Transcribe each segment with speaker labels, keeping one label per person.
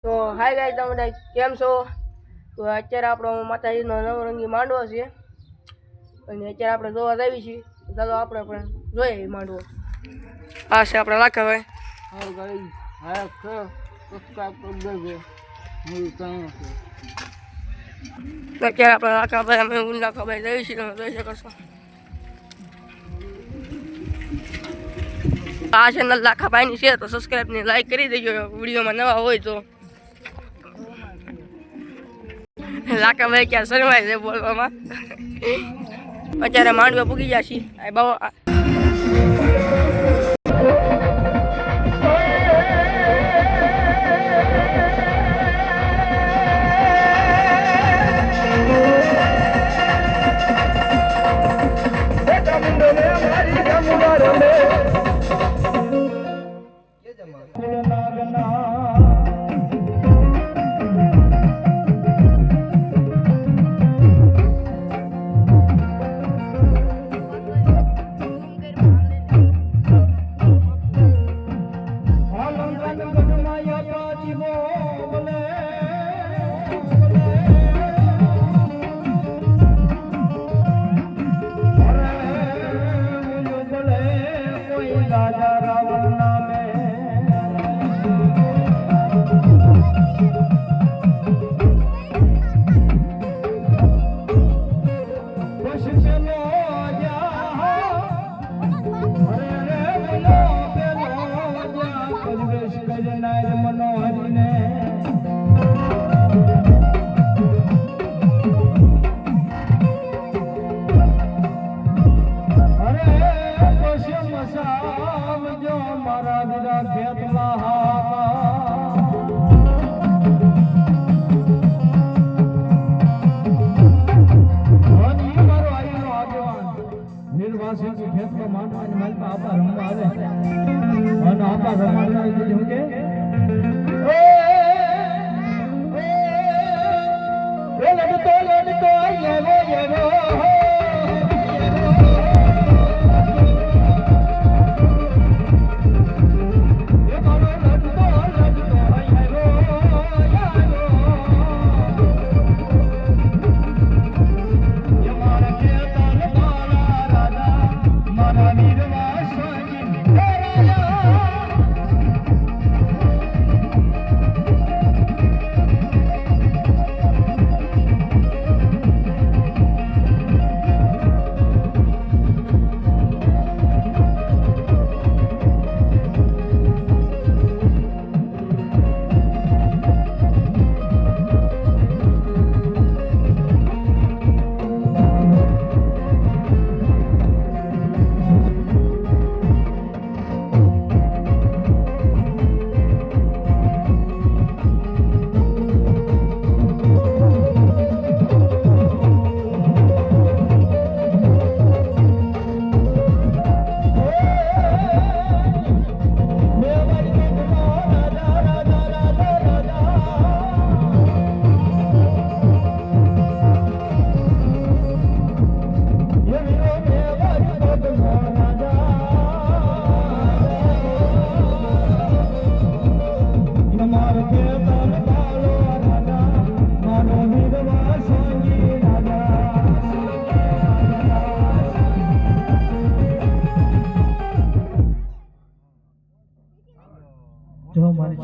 Speaker 1: તો hi guys, તમે બધા કેમ છો? તો અત્યારે આપણો માતાજીનો નવરંગી માંડવો છે અને અત્યારે આપણે જોવા જઈએ છીએ. ચાલો આપણે પણ જોઈએ માંડવો. આ છે આપણે લાખાભાઈ.
Speaker 2: હા ગાઈસ, હા સબસ્ક્રાઇબ કરી દેજો. હું કામ છે.
Speaker 1: તો અત્યારે આપણે લાખાભાઈ અમે લાખાભાઈ જઈએ છીએ, તમે જોઈ શકો છો. આ ચેનલ લાખાભાઈની છે તો સબસ્ક્રાઇબ ને લાઈક કરી દેજો વિડીયોમાં નવા હોય તો. લાખાભાઈ ક્યાં શરમાય છે બોલવામાં. અત્યારે માંડવા પૂગી ગયા છીએ.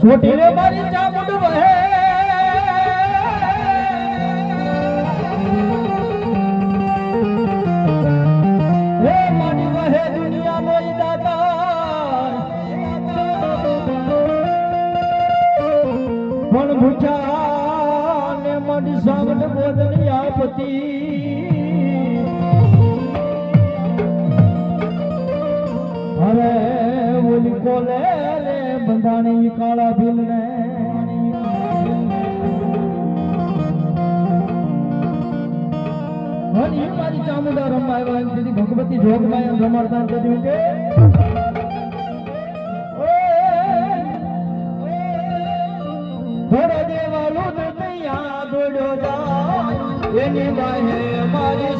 Speaker 3: छोटी रे मारी चामुंड वहे रे मानी वहे दुनिया मोई दाता पण भूचा ने मडी सांगट बोधनी आपती अरे बोली कोले बंधानी काला बिल ने हनी मारी चामुंडा रमायवा दीदी भगवती जोगमाया रमाड़ता कदी के थोड़ा देवालो तो नैया दौड़ो जा एनी बाहे मारी